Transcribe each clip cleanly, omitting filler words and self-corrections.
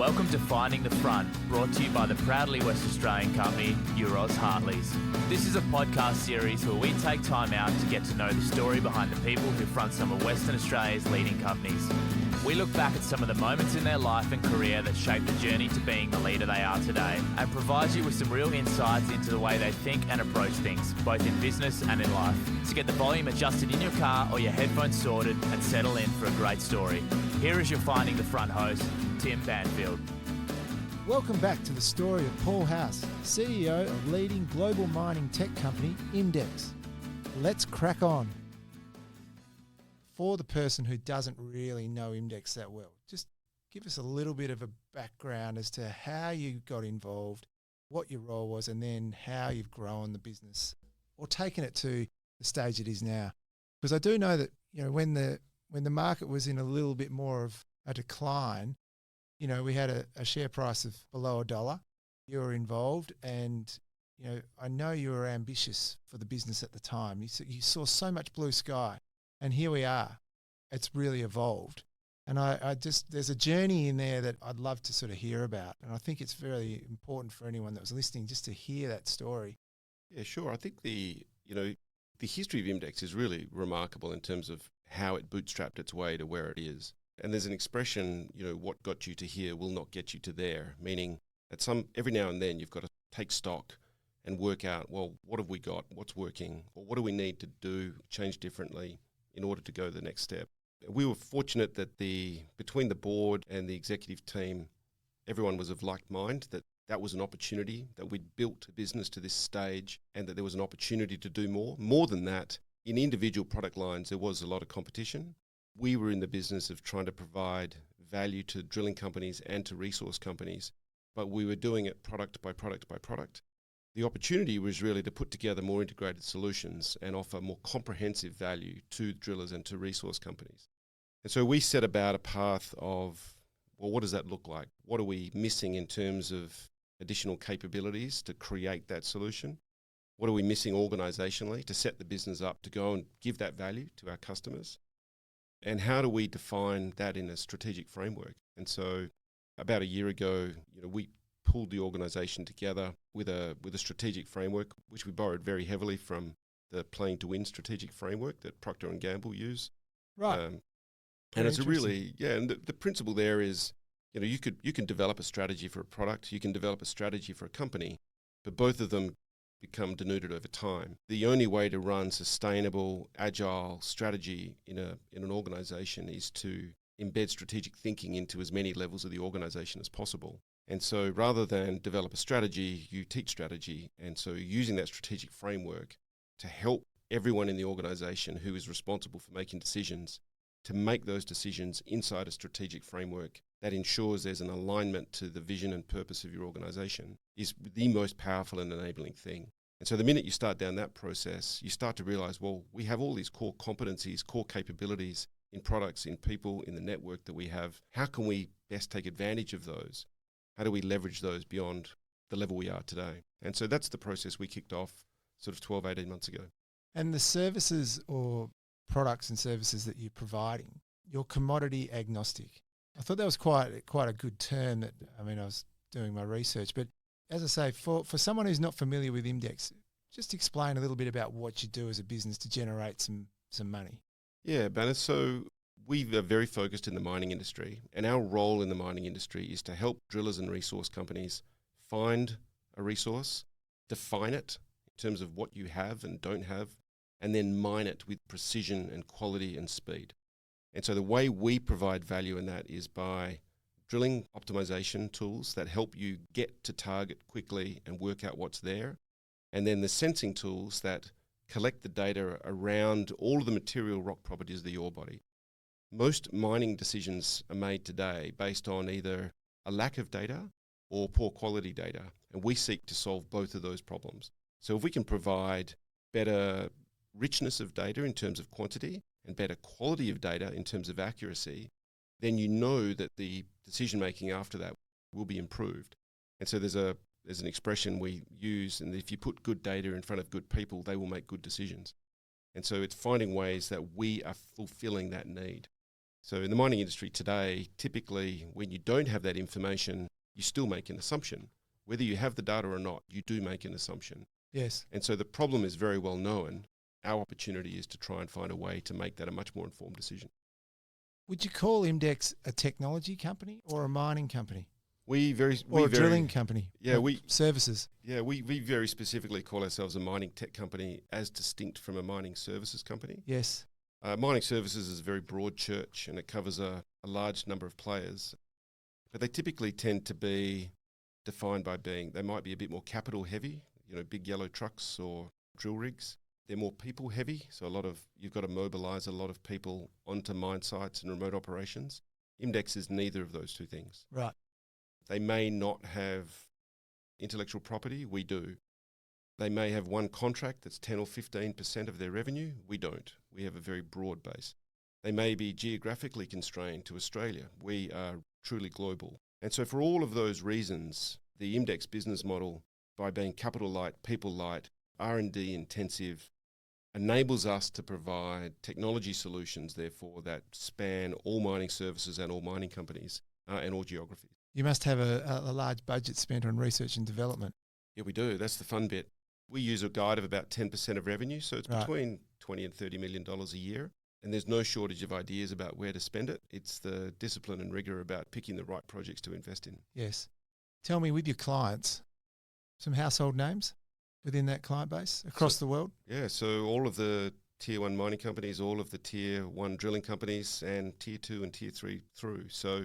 Welcome to Finding the Front, brought to you by the proudly West Australian company, Euros Hartleys. This is a podcast series where we take time out to get to know the story behind the people who front some of Western Australia's leading companies. We look back at some of the moments in their life and career that shaped the journey to being the leader they are today, and provide you with some real insights into the way they think and approach things, both in business and in life. So get the volume adjusted in your car or your headphones sorted and settle in for a great story. Here is your Finding the Front host, Tim Banfield. Welcome back to the story of Paul House, CEO of leading global mining tech company Imdex. Let's crack on. For the person who doesn't really know Imdex that well, just give us a little bit of a background as to how you got involved, what your role was, and then how you've grown the business or taken it to the stage it is now. Because I do know that, you know, when the market was in a little bit more of a decline, you know, we had a share price of below $1. You were involved, and you know, I know you were ambitious for the business at the time. You saw so much blue sky, and here we are. It's really evolved, and I just, there's a journey in there that I'd love to sort of hear about, and I think it's very important for anyone that was listening just to hear that story. Yeah, sure. I think the history of Imdex is really remarkable in terms of how it bootstrapped its way to where it is. And there's an expression, you know, what got you to here will not get you to there, meaning at every now and then you've got to take stock and work out, well, what have we got, what's working, or what do we need to do, change differently in order to go to the next step. We were fortunate that between the board and the executive team, everyone was of like mind, that was an opportunity, that we'd built a business to this stage and that there was an opportunity to do more. More than that, in individual product lines, there was a lot of competition. We were in the business of trying to provide value to drilling companies and to resource companies, but we were doing it product by product by product. The opportunity was really to put together more integrated solutions and offer more comprehensive value to drillers and to resource companies. And so we set about a path of, well, what does that look like? What are we missing in terms of additional capabilities to create that solution? What are we missing organizationally to set the business up to go and give that value to our customers? And how do we define that in a strategic framework? And so about a year ago, you know, we pulled the organization together with a strategic framework, which we borrowed very heavily from the Playing to Win strategic framework that Procter & Gamble use. Right. And it's a really, and the principle there is, you know, you can develop a strategy for a product, you can develop a strategy for a company, but both of them become denuded over time. The only way to run sustainable, agile strategy in an organization is to embed strategic thinking into as many levels of the organization as possible. And so rather than develop a strategy, you teach strategy. And so using that strategic framework to help everyone in the organization who is responsible for making decisions to make those decisions inside a strategic framework that ensures there's an alignment to the vision and purpose of your organization is the most powerful and enabling thing. And so the minute you start down that process, you start to realize, well, we have all these core competencies, core capabilities in products, in people, in the network that we have. How can we best take advantage of those? How do we leverage those beyond the level we are today? And so that's the process we kicked off sort of 12, 18 months ago. And the services or products and services that you're providing, you're commodity agnostic. I thought that was quite a good term that, I mean, I was doing my research, but as I say, for someone who's not familiar with Imdex, just explain a little bit about what you do as a business to generate some money. Yeah, Banner. So we are very focused in the mining industry, and our role in the mining industry is to help drillers and resource companies find a resource, define it in terms of what you have and don't have, and then mine it with precision and quality and speed. And so the way we provide value in that is by drilling optimization tools that help you get to target quickly and work out what's there, and then the sensing tools that collect the data around all of the material rock properties of the ore body. Most mining decisions are made today based on either a lack of data or poor quality data, and we seek to solve both of those problems. So if we can provide better richness of data in terms of quantity and better quality of data in terms of accuracy, then you know that the decision-making after that will be improved. And so there's an expression we use, and if you put good data in front of good people, they will make good decisions. And so it's finding ways that we are fulfilling that need. So in the mining industry today, typically when you don't have that information, you still make an assumption. Whether you have the data or not, you do make an assumption. Yes. And so the problem is very well known. Our opportunity is to try and find a way to make that a much more informed decision. Would you call Imdex a technology company or a mining company? Drilling company? Services? Yeah, we very specifically call ourselves a mining tech company as distinct from a mining services company. Yes. Mining services is a very broad church and it covers a large number of players. But they typically tend to be defined by they might be a bit more capital heavy, big yellow trucks or drill rigs. They're more people heavy, so you've got to mobilise a lot of people onto mine sites and remote operations. Imdex is neither of those two things. Right. They may not have intellectual property, we do. They may have one contract that's 10 or 15% of their revenue, we don't. We have a very broad base. They may be geographically constrained to Australia, we are truly global. And so for all of those reasons, the Imdex business model, by being capital light, people light, R&D intensive, enables us to provide technology solutions, therefore, that span all mining services and all mining companies and all geographies. You must have a large budget spent on research and development. Yeah, we do. That's the fun bit. We use a guide of about 10% of revenue, so it's Right. between $20 and $30 million a year. And there's no shortage of ideas about where to spend it. It's the discipline and rigor about picking the right projects to invest in. Yes. Tell me, with your clients, some household names within that client base across the world? Yeah, so all of the tier 1 mining companies, all of the tier 1 drilling companies, and tier 2 and tier 3 through. So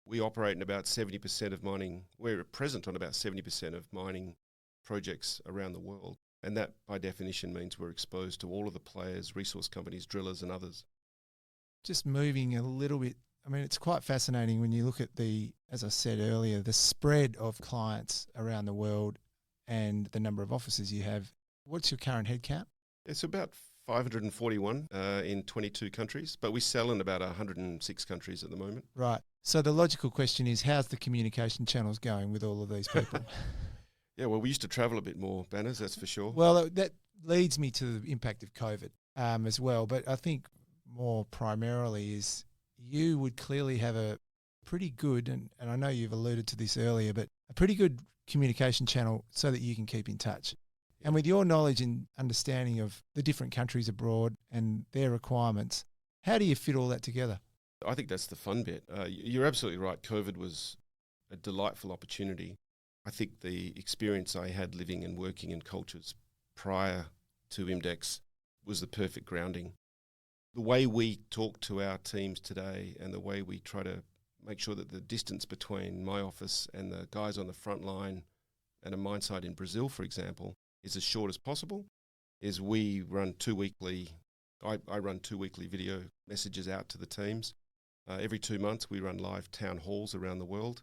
we operate in about 70% of mining. We're present on about 70% of mining projects around the world. And that, by definition, means we're exposed to all of the players, resource companies, drillers, and others. Just moving a little bit, I mean, it's quite fascinating when you look at as I said earlier, the spread of clients around the world and the number of offices you have. What's your current headcount? It's about 541 in 22 countries, but we sell in about 106 countries at the moment. Right. So the logical question is, how's the communication channels going with all of these people? Yeah, well, we used to travel a bit more, Banners, that's for sure. Well, that leads me to the impact of COVID as well. But I think more primarily is you would clearly have a pretty good, and I know you've alluded to this earlier, but a pretty good communication channel so that you can keep in touch. And with your knowledge and understanding of the different countries abroad and their requirements, how do you fit all that together? I think that's the fun bit. You're absolutely right. COVID was a delightful opportunity. I think the experience I had living and working in cultures prior to Imdex was the perfect grounding. The way we talk to our teams today and the way we try to make sure that the distance between my office and the guys on the front line at a mine site in Brazil, for example, is as short as possible, is we run I run 2 weekly video messages out to the teams. Every 2 months we run live town halls around the world.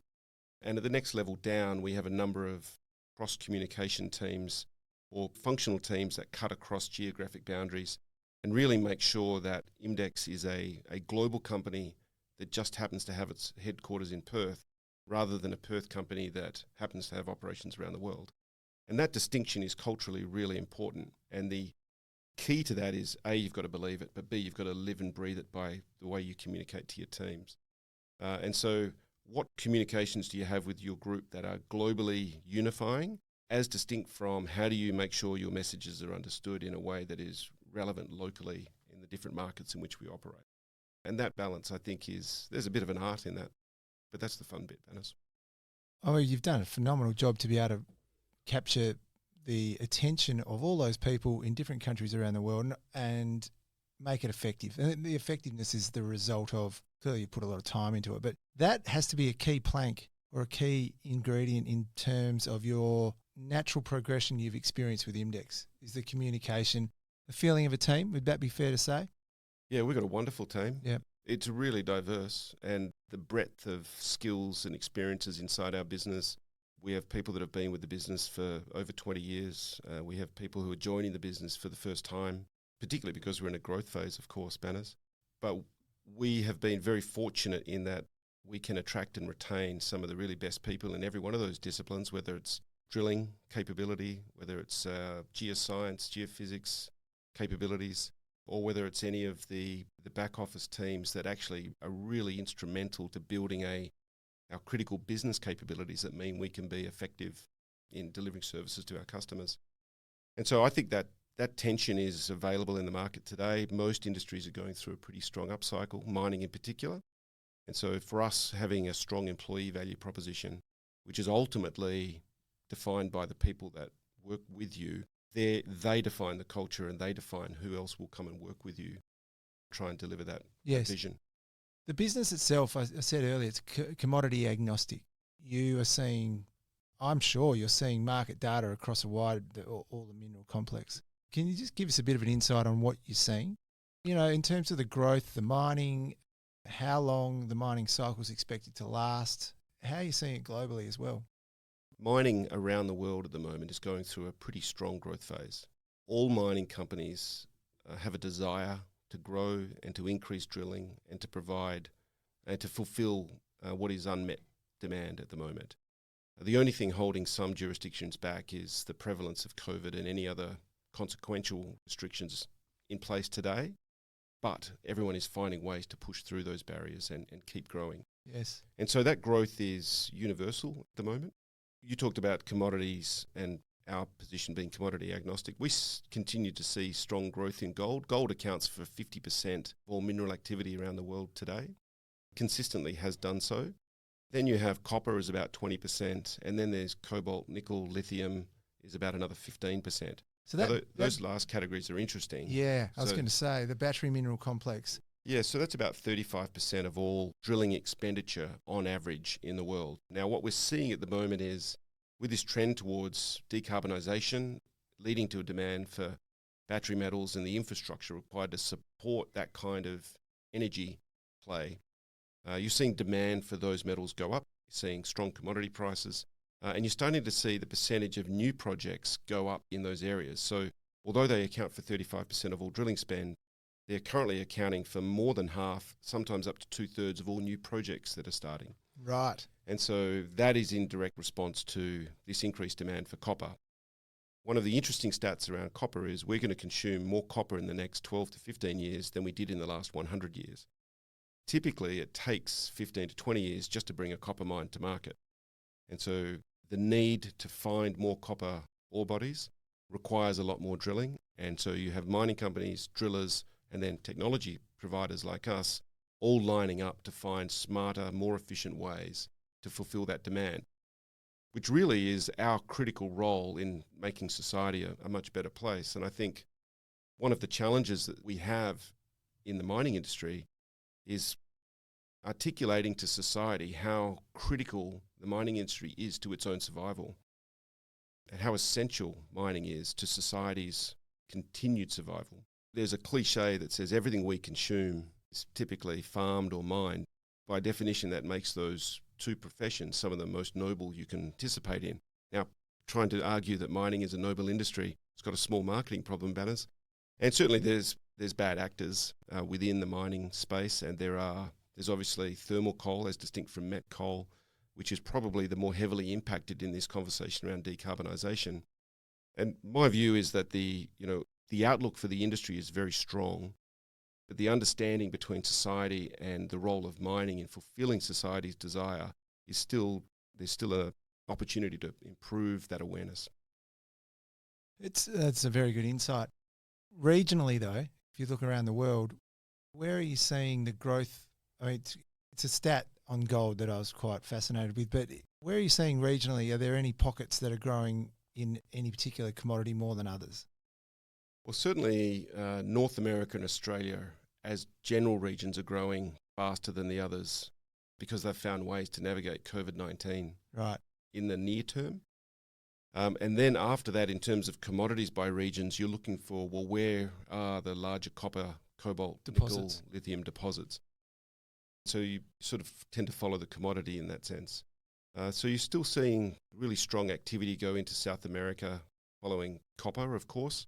And at the next level down, we have a number of cross-communication teams or functional teams that cut across geographic boundaries and really make sure that Imdex is a global company that just happens to have its headquarters in Perth rather than a Perth company that happens to have operations around the world. And that distinction is culturally really important. And the key to that is, A, you've got to believe it, but B, you've got to live and breathe it by the way you communicate to your teams. And so what communications do you have with your group that are globally unifying, as distinct from how do you make sure your messages are understood in a way that is relevant locally in the different markets in which we operate? And that balance, I think, there's a bit of an art in that, but that's the fun bit, Dennis. Oh, you've done a phenomenal job to be able to capture the attention of all those people in different countries around the world and make it effective. And the effectiveness is the result of, clearly you put a lot of time into it, but that has to be a key plank or a key ingredient in terms of your natural progression you've experienced with Imdex, is the communication, the feeling of a team. Would that be fair to say? Yeah, we've got a wonderful team. Yeah. It's really diverse, and the breadth of skills and experiences inside our business. We have people that have been with the business for over 20 years. We have people who are joining the business for the first time, particularly because we're in a growth phase, of course, Banners. But we have been very fortunate in that we can attract and retain some of the really best people in every one of those disciplines, whether it's drilling capability, whether it's geoscience, geophysics capabilities, or whether it's any of the back office teams that actually are really instrumental to building our critical business capabilities that mean we can be effective in delivering services to our customers. And so I think that tension is available in the market today. Most industries are going through a pretty strong upcycle, mining in particular. And so for us, having a strong employee value proposition, which is ultimately defined by the people that work with you, they define the culture and they define who else will come and work with you, try and deliver that vision. The business itself, I said earlier, it's commodity agnostic. You are seeing, I'm sure you're seeing market data across all the mineral complex. Can you just give us a bit of an insight on what you're seeing? You know, in terms of the growth, the mining, how long the mining cycle is expected to last, how are you seeing it globally as well? Mining around the world at the moment is going through a pretty strong growth phase. All mining companies have a desire to grow and to increase drilling and to provide and to fulfill what is unmet demand at the moment. The only thing holding some jurisdictions back is the prevalence of COVID and any other consequential restrictions in place today. But everyone is finding ways to push through those barriers and keep growing. Yes. And so that growth is universal at the moment. You talked about commodities and our position being commodity agnostic. We continue to see strong growth in gold. Gold accounts for 50% of all mineral activity around the world today, consistently has done so. Then you have copper is about 20%, and then there's cobalt, nickel, lithium is about another 15%. So those last categories are interesting. Yeah, I was going to say, the battery mineral complex. Yeah, so that's about 35% of all drilling expenditure on average in the world. Now, what we're seeing at the moment is with this trend towards decarbonisation, leading to a demand for battery metals and the infrastructure required to support that kind of energy play, you're seeing demand for those metals go up, you're seeing strong commodity prices, and you're starting to see the percentage of new projects go up in those areas. So although they account for 35% of all drilling spend, they're currently accounting for more than half, sometimes up to 2/3 of all new projects that are starting. Right. And so that is in direct response to this increased demand for copper. One of the interesting stats around copper is we're going to consume more copper in the next 12 to 15 years than we did in the last 100 years. Typically, it takes 15 to 20 years just to bring a copper mine to market. And so the need to find more copper ore bodies requires a lot more drilling. And so you have mining companies, drillers, and then technology providers like us all lining up to find smarter, more efficient ways to fulfill that demand, which really is our critical role in making society a much better place. And I think one of the challenges that we have in the mining industry is articulating to society how critical the mining industry is to its own survival and how essential mining is to society's continued survival. There's a cliche that says everything we consume is typically farmed or mined. By definition, that makes those two professions some of the most noble you can participate in. Now, trying to argue that mining is a noble industry, it's got a small marketing problem about us. And certainly there's bad actors within the mining space, and there's obviously thermal coal as distinct from met coal, which is probably the more heavily impacted in this conversation around decarbonisation. And my view is that the outlook for the industry is very strong, but the understanding between society and the role of mining in fulfilling society's desire is there's still an opportunity to improve that awareness. That's a very good insight. Regionally, though, if you look around the world, where are you seeing the growth? I mean, it's a stat on gold that I was quite fascinated with, but where are you seeing regionally? Are there any pockets that are growing in any particular commodity more than others? Well, certainly North America and Australia as general regions are growing faster than the others because they've found ways to navigate COVID-19 right in the near term. And then after that, in terms of commodities by regions, you're looking for, well, where are the larger copper, cobalt, deposits, nickel, lithium deposits? So you sort of tend to follow the commodity in that sense. So you're still seeing really strong activity go into South America following copper, of course,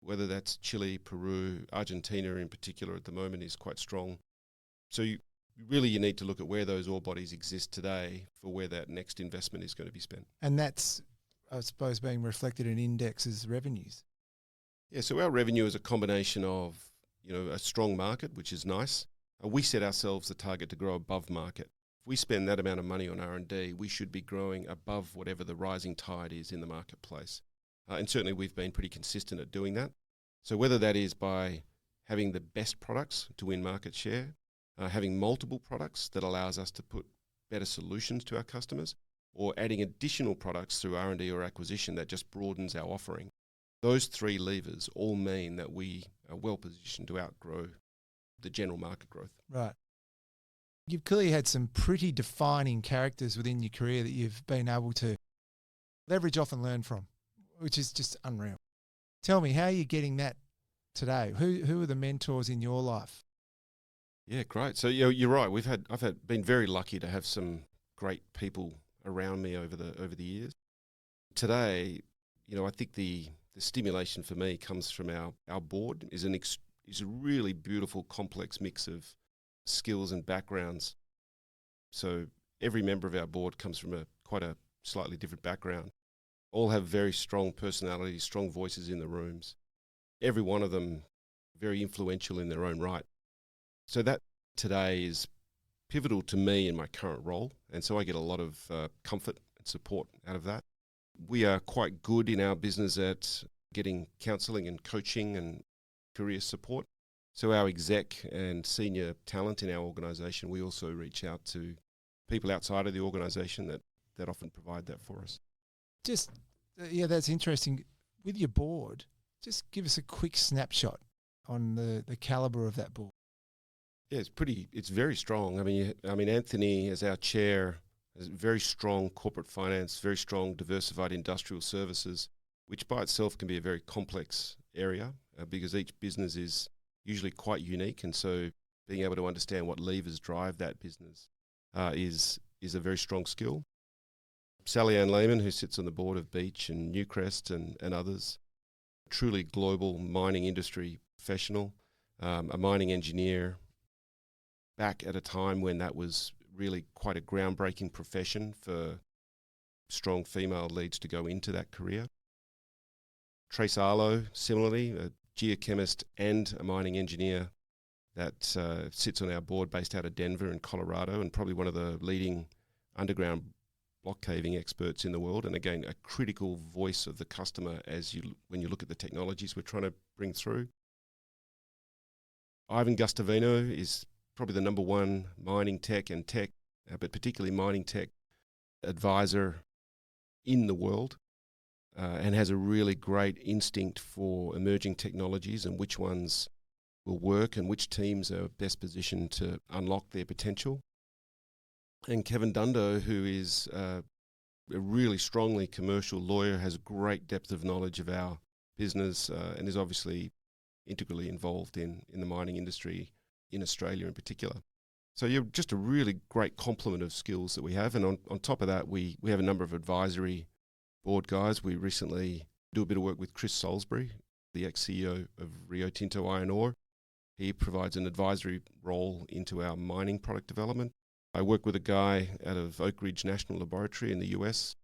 whether that's Chile, Peru, Argentina in particular at the moment is quite strong. So you need to look at where those ore bodies exist today for where that next investment is going to be spent. And that's, I suppose, being reflected in Imdex's revenues. Yeah, so our revenue is a combination of a strong market, which is nice. We set ourselves the target to grow above market. If we spend that amount of money on R&D, we should be growing above whatever the rising tide is in the marketplace. And certainly we've been pretty consistent at doing that. So whether that is by having the best products to win market share, having multiple products that allows us to put better solutions to our customers, or adding additional products through R&D or acquisition that just broadens our offering. Those three levers all mean that we are well positioned to outgrow the general market growth. Right. You've clearly had some pretty defining characters within your career that you've been able to leverage off and learn from, which is just unreal. Tell me, how are you getting that today? Who are the mentors in your life? Yeah, great. So you're right. I've been very lucky to have some great people around me over the years. Today, I think the stimulation for me comes from our board is a really beautiful, complex mix of skills and backgrounds. So every member of our board comes from quite a slightly different background. All have very strong personalities, strong voices in the rooms. Every one of them very influential in their own right. So that today is pivotal to me in my current role, and so I get a lot of comfort and support out of that. We are quite good in our business at getting counselling and coaching and career support. So our exec and senior talent in our organisation, we also reach out to people outside of the organisation that often provide that for us. That's interesting. With your board, just give us a quick snapshot on the calibre of that board. Yeah, it's very strong. I mean, Anthony, as our chair, has very strong corporate finance, very strong diversified industrial services, which by itself can be a very complex area because each business is usually quite unique. And so being able to understand what levers drive that business is a very strong skill. Sally Ann Lehman, who sits on the board of Beach and Newcrest and others, truly global mining industry professional, a mining engineer, back at a time when that was really quite a groundbreaking profession for strong female leads to go into that career. Trace Arlo, similarly, a geochemist and a mining engineer that sits on our board based out of Denver in Colorado, and probably one of the leading underground block caving experts in the world, and again, a critical voice of the customer when you look at the technologies we're trying to bring through. Ivan Gustavino is probably the number one mining tech, but particularly mining tech advisor in the world, and has a really great instinct for emerging technologies and which ones will work and which teams are best positioned to unlock their potential. And Kevin Dundo, who is a really strongly commercial lawyer, has great depth of knowledge of our business and is obviously integrally involved in the mining industry in Australia in particular. So you're just a really great complement of skills that we have. And on top of that, we have a number of advisory board guys. We recently do a bit of work with Chris Salisbury, the ex-CEO of Rio Tinto Iron Ore. He provides an advisory role into our mining product development. I work with a guy out of Oak Ridge National Laboratory in the US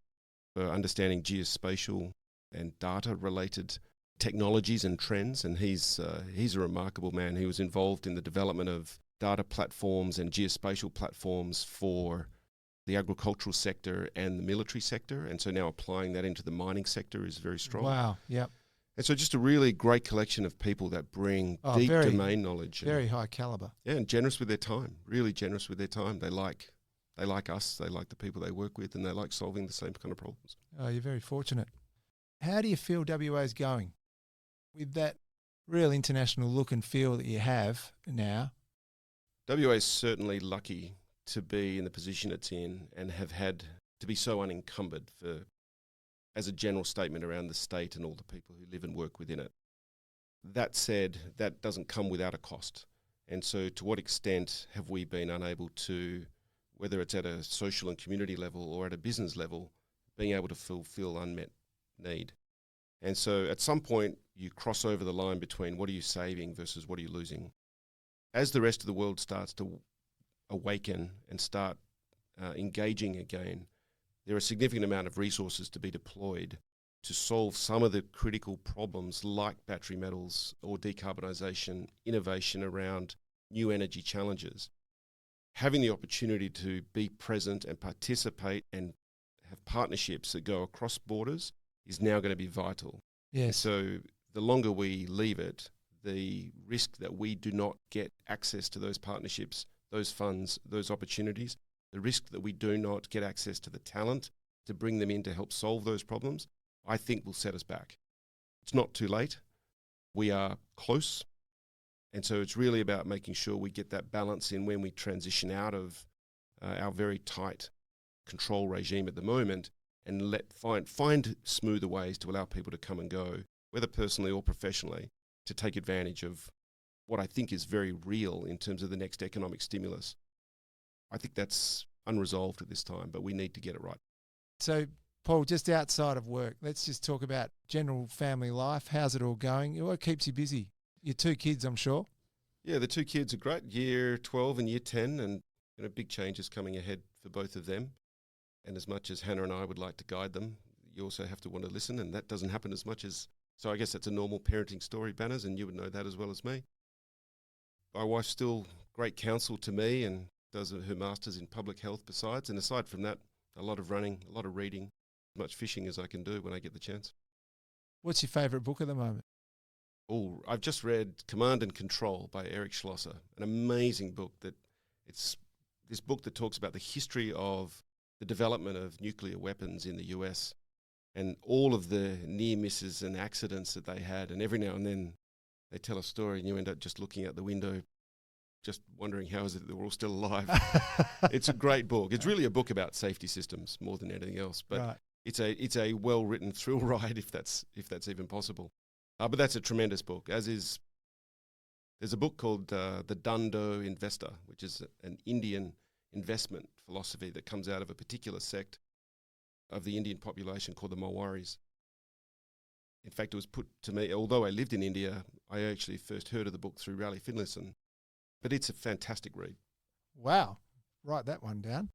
for understanding geospatial and data-related technologies and trends, and he's a remarkable man. He was involved in the development of data platforms and geospatial platforms for the agricultural sector and the military sector, and so now applying that into the mining sector is very strong. Wow, yep. And so just a really great collection of people that bring deep domain knowledge. Very high caliber. Yeah, and generous with their time, really generous with their time. They like us, they like the people they work with, and they like solving the same kind of problems. Oh, you're very fortunate. How do you feel WA is going with that real international look and feel that you have now? WA is certainly lucky to be in the position it's in and have had to be so unencumbered as a general statement around the state and all the people who live and work within it. That said, that doesn't come without a cost. And so to what extent have we been unable to, whether it's at a social and community level or at a business level, being able to fulfill unmet need? And so at some point you cross over the line between what are you saving versus what are you losing. As the rest of the world starts to awaken and start engaging again, there are a significant amount of resources to be deployed to solve some of the critical problems like battery metals or decarbonisation, innovation around new energy challenges. Having the opportunity to be present and participate and have partnerships that go across borders is now going to be vital. Yes. So the longer we leave it, the risk that we do not get access to those partnerships, those funds, those opportunities, the risk that we do not get access to the talent to bring them in to help solve those problems, I think will set us back. It's not too late. We are close. And so it's really about making sure we get that balance in when we transition out of our very tight control regime at the moment and find smoother ways to allow people to come and go, whether personally or professionally, to take advantage of what I think is very real in terms of the next economic stimulus. I think that's unresolved at this time, but we need to get it right. So, Paul, just outside of work, let's just talk about general family life. How's it all going? What keeps you busy? Your 2 kids, I'm sure. Yeah, the 2 kids are great, year 12 and year 10, and big changes coming ahead for both of them. And as much as Hannah and I would like to guide them, you also have to want to listen, and that doesn't happen as much as... So I guess that's a normal parenting story, Banners, and you would know that as well as me. My wife's still great counsel to me and does her master's in public health besides. And aside from that, a lot of running, a lot of reading, as much fishing as I can do when I get the chance. What's your favourite book at the moment? Oh, I've just read Command and Control by Eric Schlosser, an amazing book it's this book that talks about the history of the development of nuclear weapons in the US and all of the near misses and accidents that they had. And every now and then they tell a story and you end up just looking out the window, just wondering how is it that we're all still alive. It's a great book. It's really a book about safety systems more than anything else. But right. It's a well-written thrill ride if that's even possible. But that's a tremendous book, as is... There's a book called The Dando Investor, which is an Indian investment philosophy that comes out of a particular sect of the Indian population called the Mawaris. In fact, it was put to me, although I lived in India, I actually first heard of the book through Raleigh Finlayson. But it's a fantastic read. Wow. Write that one down.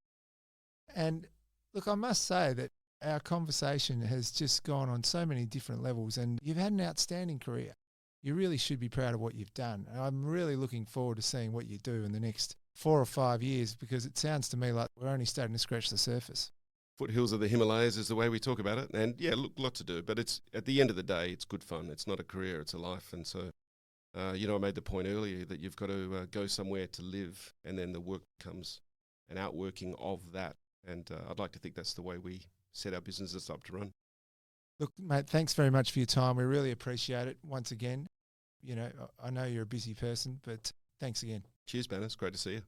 And look, I must say that our conversation has just gone on so many different levels, and you've had an outstanding career. You really should be proud of what you've done. And I'm really looking forward to seeing what you do in the next 4 or 5 years, because it sounds to me like we're only starting to scratch the surface. Foothills of the Himalayas is the way we talk about it. And yeah, look, lot to do. But it's at the end of the day, it's good fun. It's not a career, it's a life. And so, I made the point earlier that you've got to go somewhere to live, and then the work becomes an outworking of that. And I'd like to think that's the way we set our businesses up to run. Look, mate, thanks very much for your time. We really appreciate it once again. I know you're a busy person, but thanks again. Cheers, Banners. Great to see you.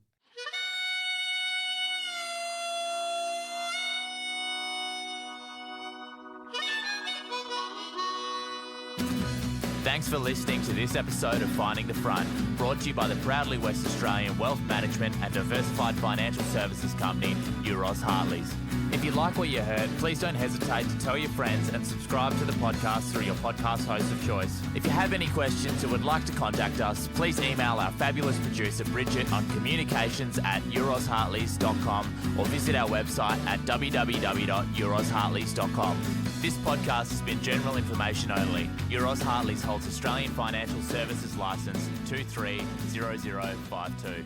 Thanks for listening to this episode of Finding the Front, brought to you by the proudly West Australian wealth management and diversified financial services company, Euroz Hartleys. If you like what you heard, please don't hesitate to tell your friends and subscribe to the podcast through your podcast host of choice. If you have any questions or would like to contact us, please email our fabulous producer Bridget on communications@eurozhartleys.com or visit our website at www.eurozhartleys.com. This podcast has been general information only. Euroz Hartleys holds Australian Financial Services Licence 230052.